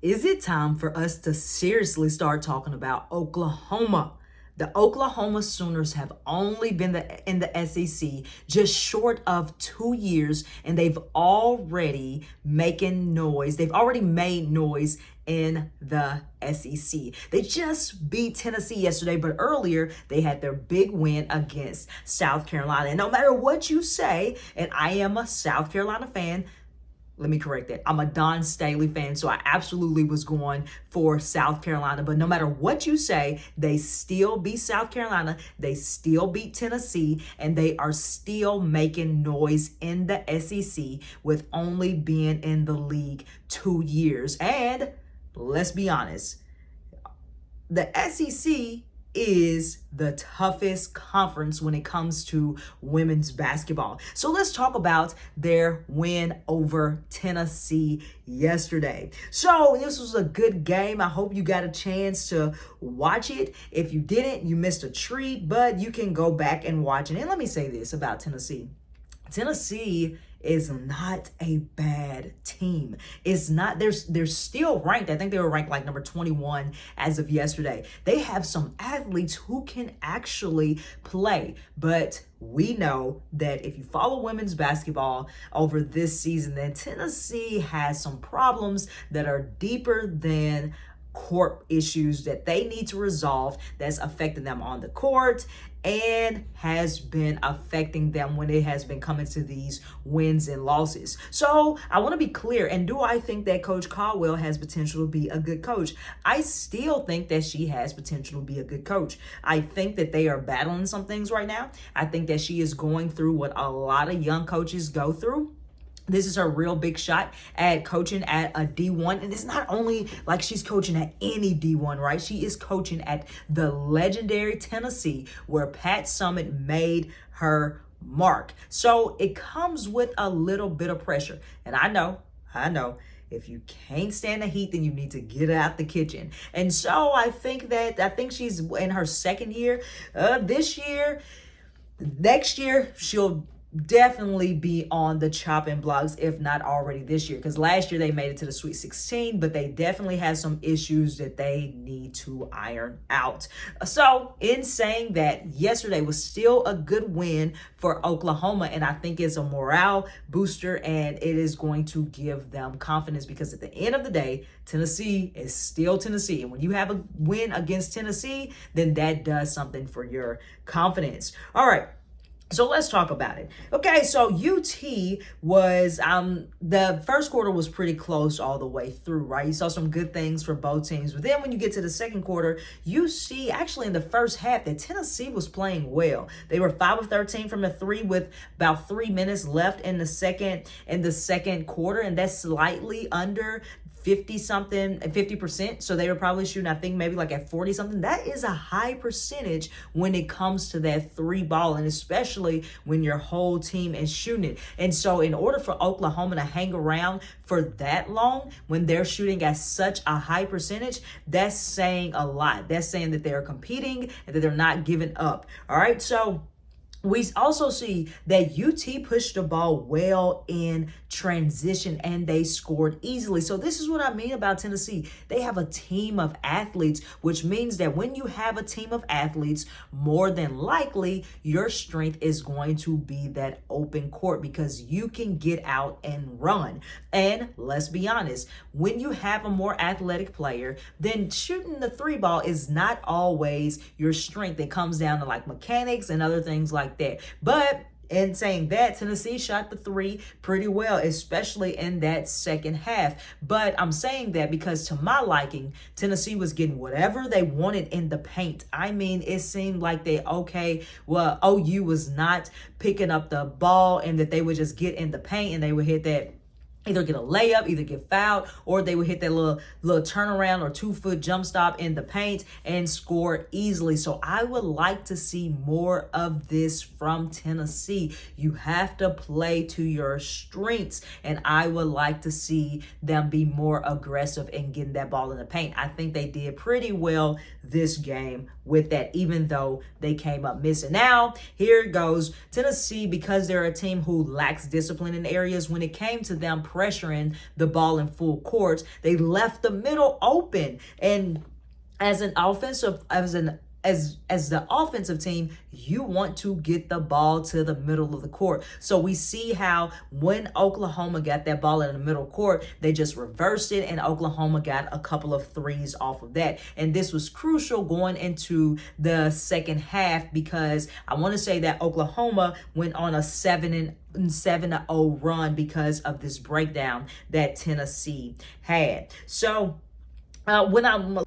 Is it time for us to seriously start talking about Oklahoma? The Oklahoma Sooners have only been in the SEC just short of 2 years, and they've already making noise. They've already made noise in the SEC. They just beat Tennessee yesterday, but earlier they had their big win against South Carolina. And no matter what you say, and I am a South Carolina fan, let me correct that. I'm a Don Staley fan, so I absolutely was going for South Carolina. But no matter what you say, they still beat South Carolina, they still beat Tennessee, and they are still making noise in the SEC with only being in the league 2 years. And let's be honest, the SEC is the toughest conference when it comes to women's basketball. So let's talk about their win over Tennessee yesterday. So this was a good game. I hope you got a chance to watch it. If you didn't, you missed a treat, but you can go back and watch it. And let me say this about Tennessee. Tennessee is not a bad team. It's not, they're still ranked. I think they were ranked like number 21 as of yesterday. They have some athletes who can actually play, but we know that if you follow women's basketball over this season, then Tennessee has some problems that are deeper than court issues that they need to resolve that's affecting them on the court and has been affecting them when it has been coming to these wins and losses. So I want to be clear. And do I think that Coach Caldwell has potential to be a good coach? I still think that she has potential to be a good coach. I think that they are battling some things right now. I think that she is going through what a lot of young coaches go through. This is her real big shot at coaching at a D1. And it's not only like she's coaching at any D1, right? She is coaching at the legendary Tennessee, where Pat Summitt made her mark. So it comes with a little bit of pressure. And I know, if you can't stand the heat, then you need to get out the kitchen. And so I think she's in her second year. This year, next year, she'll definitely be on the chopping blocks, if not already this year, because last year they made it to the Sweet 16, but they definitely had some issues that they need to iron out. So in saying that, yesterday was still a good win for Oklahoma, and I think it's a morale booster, and it is going to give them confidence, because at the end of the day, Tennessee is still Tennessee, and when you have a win against Tennessee, then that does something for your confidence. All right. So let's talk about it. Okay, so UT was, the first quarter was pretty close all the way through, right? You saw some good things for both teams. But then when you get to the second quarter, you see actually in the first half that Tennessee was playing well. They were 5 of 13 from the three with about 3 minutes left in the second quarter, and that's slightly under 50%. So they were probably shooting, I think, maybe like at 40 something. That is a high percentage when it comes to that three ball, and especially when your whole team is shooting it. And so in order for Oklahoma to hang around for that long when they're shooting at such a high percentage, that's saying a lot. That's saying that they're competing and that they're not giving up. All right. So we also see that UT pushed the ball well in transition, and they scored easily. So this is what I mean about Tennessee. They have a team of athletes, which means that when you have a team of athletes, more than likely your strength is going to be that open court, because you can get out and run. And let's be honest, when you have a more athletic player, then shooting the three ball is not always your strength. It comes down to like mechanics and other things like that. But in saying that, Tennessee shot the three pretty well, especially in that second half. But I'm saying that because, to my liking, Tennessee was getting whatever they wanted in the paint. I mean, it seemed like OU was not picking up the ball, and that they would just get in the paint and they would hit that, either get a layup, either get fouled, or they would hit that little turnaround or 2-foot jump stop in the paint and score easily. So I would like to see more of this from Tennessee. You have to play to your strengths, and I would like to see them be more aggressive in getting that ball in the paint. I think they did pretty well this game with that, even though they came up missing. Now, here it goes. Tennessee, because they're a team who lacks discipline in areas, when it came to them pressuring the ball in full court. They left the middle open. And as an offensive, as the offensive team, you want to get the ball to the middle of the court. So we see how when Oklahoma got that ball in the middle court, they just reversed it, and Oklahoma got a couple of threes off of that. And this was crucial going into the second half, because I want to say that Oklahoma went on a 7-0 run because of this breakdown that Tennessee had. So when I'm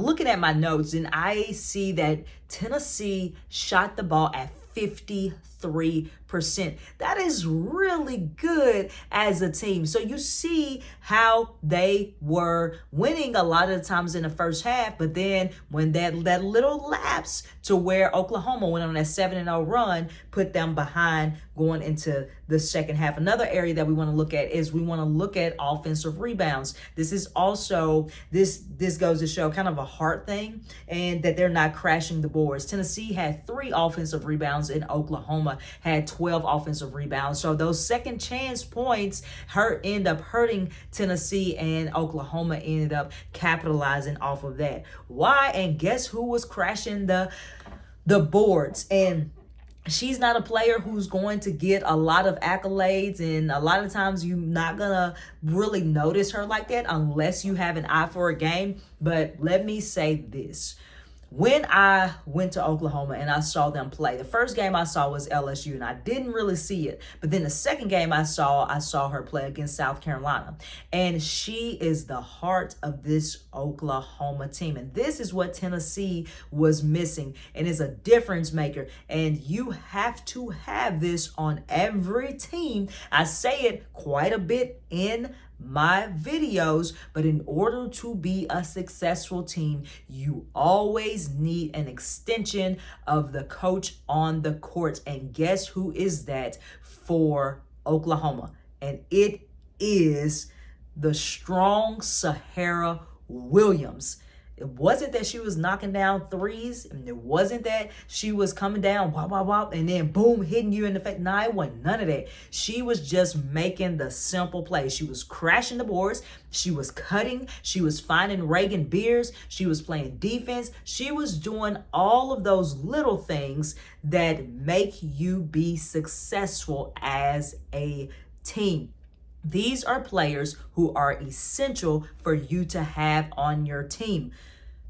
looking at my notes, and I see that Tennessee shot the ball at 53%. That is really good as a team. So you see how they were winning a lot of the times in the first half, but then when that little lapse to where Oklahoma went on that 7-0 run put them behind going into the second half. Another area that we want to look at is we want to look at offensive rebounds. This is also, this goes to show kind of a heart thing, and that they're not crashing the boards. Tennessee had 3 offensive rebounds and Oklahoma had 12 offensive rebounds. So those second chance points end up hurting Tennessee, and Oklahoma ended up capitalizing off of that. Why? And guess who was crashing the boards? And she's not a player who's going to get a lot of accolades, and a lot of times you're not gonna really notice her like that unless you have an eye for a game. But let me say this. When I went to Oklahoma and I saw them play, the first game I saw was LSU, and I didn't really see it. But then the second game I saw her play against South Carolina. And she is the heart of this Oklahoma team. And this is what Tennessee was missing, and is a difference maker. And you have to have this on every team. I say it quite a bit in my videos, but in order to be a successful team, you always need an extension of the coach on the court. And guess who is that for Oklahoma? And it is the strong Sahara Williams. It wasn't that she was knocking down threes, and it wasn't that she was coming down, wop, wop, wop, and then boom, hitting you in the face. Nah, it wasn't none of that. She was just making the simple plays. She was crashing the boards. She was cutting. She was finding Reagan Beers. She was playing defense. She was doing all of those little things that make you be successful as a team. These are players who are essential for you to have on your team.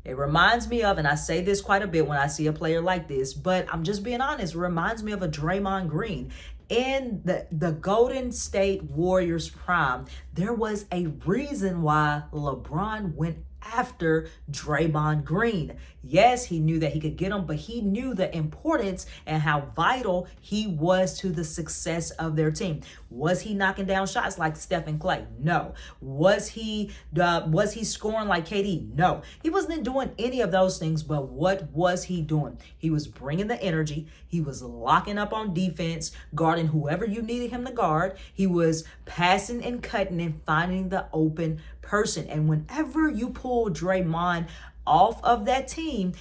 It reminds me of, and I say this quite a bit when I see a player like this, but I'm just being honest, it reminds me of a Draymond Green. In the Golden State Warriors prime, there was a reason why LeBron went after Draymond Green. Yes, he knew that he could get him, but he knew the importance and how vital he was to the success of their team. Was he knocking down shots like Stephen Clay? No. Was he scoring like KD? No. He wasn't doing any of those things, but what was he doing? He was bringing the energy. He was locking up on defense, guarding whoever you needed him to guard. He was passing and cutting and finding the open person. And whenever you pull Draymond off of that team,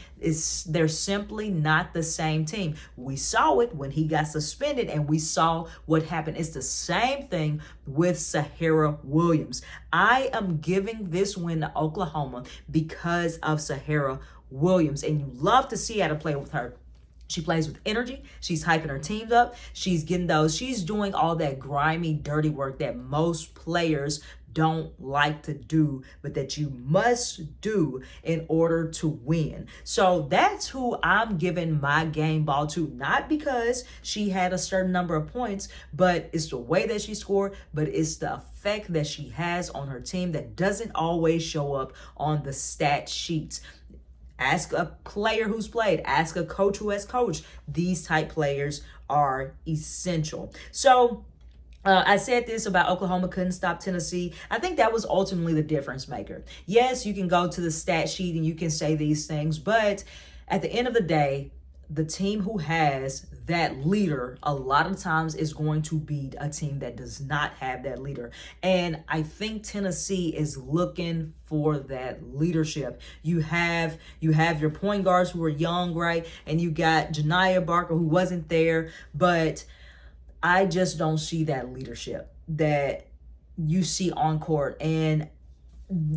they're simply not the same team. We saw it when he got suspended, and we saw what happened. It's the same thing with Sahara Williams. I am giving this win to Oklahoma because of Sahara Williams, and you love to see how to play with her. She plays with energy. She's hyping her teams up. She's doing all that grimy, dirty work that most players don't like to do, but that you must do in order to win. So that's who I'm giving my game ball to, not because she had a certain number of points, but it's the way that she scored, but it's the effect that she has on her team that doesn't always show up on the stat sheets. Ask a player who's played. Ask a coach who has coached. These type players are essential. So I said this about Oklahoma couldn't stop Tennessee. I think that was ultimately the difference maker. Yes, you can go to the stat sheet and you can say these things, but at the end of the day, the team who has that leader a lot of times is going to beat a team that does not have that leader. And I think Tennessee is looking for that leadership. You have your point guards who are young, right? And you got Janiyah Barker who wasn't there, but I just don't see that leadership that you see on court. And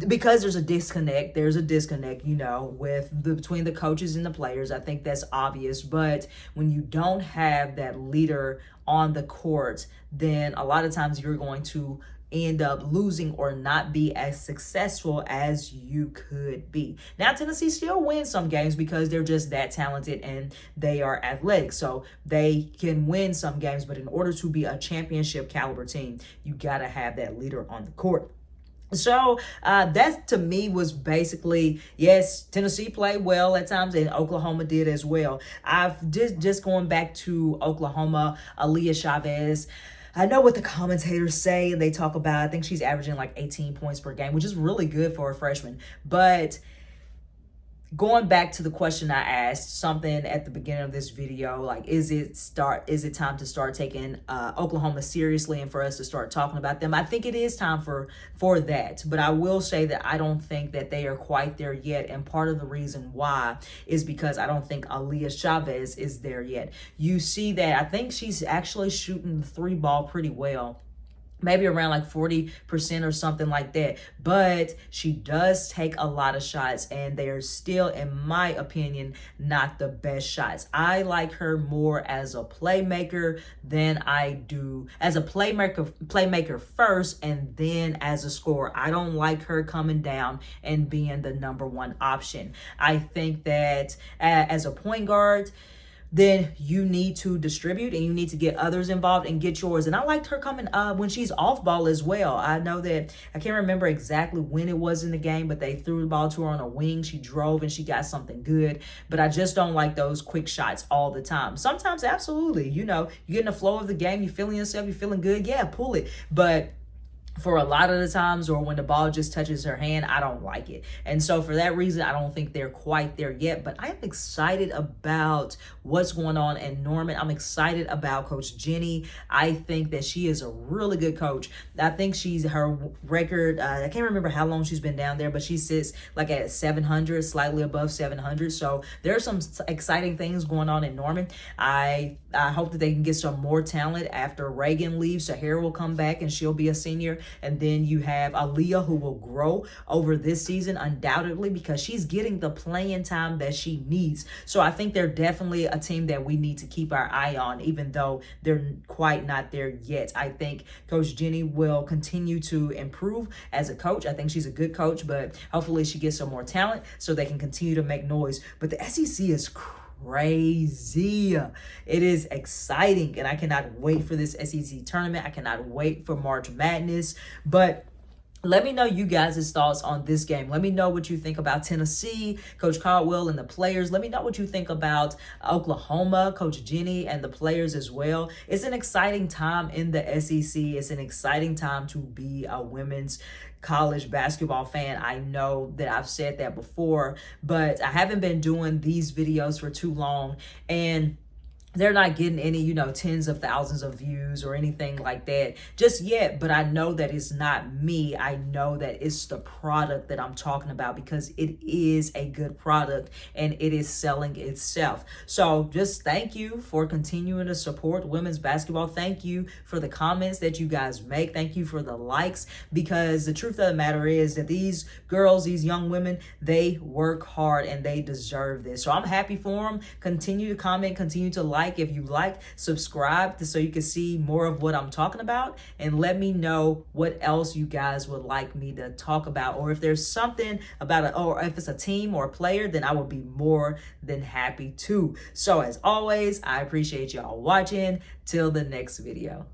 because there's a disconnect, with between the coaches and the players. I think that's obvious. But when you don't have that leader on the court, then a lot of times you're going to end up losing or not be as successful as you could be. Now, Tennessee still wins some games because they're just that talented and they are athletic. So they can win some games, but in order to be a championship caliber team, you got to have that leader on the court. So that to me was basically, yes, Tennessee played well at times and Oklahoma did as well. I've just going back to Oklahoma, Aaliyah Chavez. I know what the commentators say, and they talk about, I think she's averaging like 18 points per game, which is really good for a freshman. But going back to the question I asked, something at the beginning of this video, like, is it time to start taking Oklahoma seriously and for us to start talking about them? I think it is time for that. But I will say that I don't think that they are quite there yet. And part of the reason why is because I don't think Aaliyah Chavez is there yet. You see that I think she's actually shooting the 3 ball pretty well, maybe around like 40% or something like that. But she does take a lot of shots, and they are still, in my opinion, not the best shots. I like her more as a playmaker than I do as a playmaker first, and then as a scorer. I don't like her coming down and being the number 1 option. I think that as a point guard, then you need to distribute and you need to get others involved and get yours. And I liked her coming when she's off ball as well. I know that I can't remember exactly when it was in the game, but they threw the ball to her on a wing. She drove and she got something good. But I just don't like those quick shots all the time. Sometimes, absolutely, you get in the flow of the game, you feeling yourself, you feeling good, yeah, pull it. But for a lot of the times, or when the ball just touches her hand, I don't like it. And so for that reason, I don't think they're quite there yet. But I am excited about what's going on in Norman. I'm excited about Coach Jenny. I think that she is a really good coach. I think her record, I can't remember how long she's been down there, but she sits like at 700, slightly above 700. So there are some exciting things going on in Norman. I hope that they can get some more talent after Reagan leaves. Sahara will come back and she'll be a senior. And then you have Aaliyah, who will grow over this season undoubtedly because she's getting the playing time that she needs. So I think they're definitely a team that we need to keep our eye on, even though they're quite not there yet. I think Coach Jenny will continue to improve as a coach. I think she's a good coach, but hopefully she gets some more talent so they can continue to make noise. But the SEC is crazy. It is exciting, and I cannot wait for this SEC tournament. I cannot wait for March Madness. But let me know you guys' thoughts on this game. Let me know what you think about Tennessee, Coach Caldwell and the players. Let me know what you think about Oklahoma, Coach Jenny and the players as well. It's an exciting time in the SEC. It's an exciting time to be a women's college basketball fan. I know that I've said that before, but I haven't been doing these videos for too long, and they're not getting any, tens of thousands of views or anything like that just yet. But I know that it's not me. I know that it's the product that I'm talking about, because it is a good product and it is selling itself. So just thank you for continuing to support women's basketball. Thank you for the comments that you guys make. Thank you for the likes, because the truth of the matter is that these girls, these young women, they work hard and they deserve this. So I'm happy for them. Continue to comment, continue to like. If you like, subscribe so you can see more of what I'm talking about, and let me know what else you guys would like me to talk about, or if there's something about or if it's a team or a player, then I would be more than happy to. So as always, I appreciate y'all watching. Till the next video.